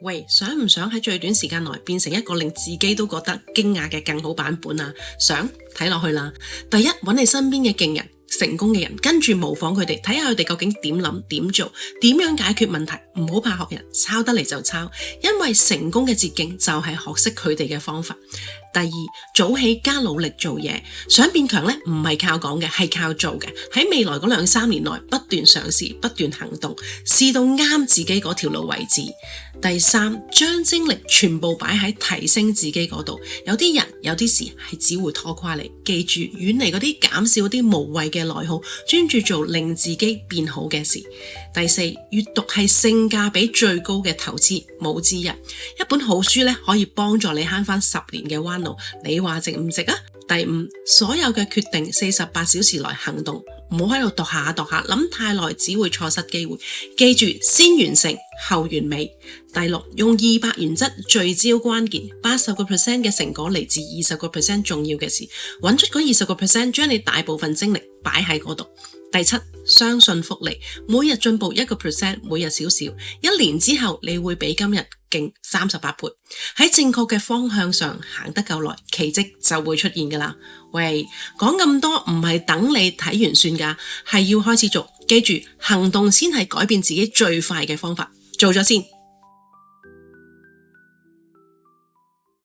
喂，想唔想喺最短時間內變成一個令自己都覺得驚訝嘅更好版本啊？想睇落去啦。第一，揾你身邊嘅勁人、成功嘅人，跟住模仿佢哋，睇下佢哋究竟點諗、點做、點樣解決問題。唔好怕學人，抄得嚟就抄，因為成功嘅捷徑就係學識佢哋嘅方法。第二，早起加努力做嘢，想變強呢，唔係靠講嘅，係靠做嘅。喺未來嗰2-3年內不斷嘗試，不斷行動，試到啱自己嗰條路為止。第三，將精力全部擺喺提升自己嗰度。有啲人有啲事係只會拖垮你，記住遠離嗰啲減少嗰啲無謂嘅內耗，專注做令自己變好嘅事。第四，閱讀係性價比最高嘅投資，冇之一。一本好書呢，可以幫助你慳翻10年嘅彎路，你話值唔值啊？第五，所有嘅決定48小時內行動，唔好喺度度下諗太耐，只會錯失機會。記住，先完成後完美。第六，用200原則聚焦關鍵，80% 嘅成果嚟自20% 重要嘅事，揾出嗰20%，將你大部分精力擺喺嗰度。第七，相信複利，每日進步1%，每日少少，1年之後你會比今日勁38倍。喺正確嘅方向上行得夠耐，奇蹟就會出現㗎喇。喂，講咁多唔係等你睇完算㗎，係要開始做。記住，行動先係改變自己最快嘅方法，做咗先。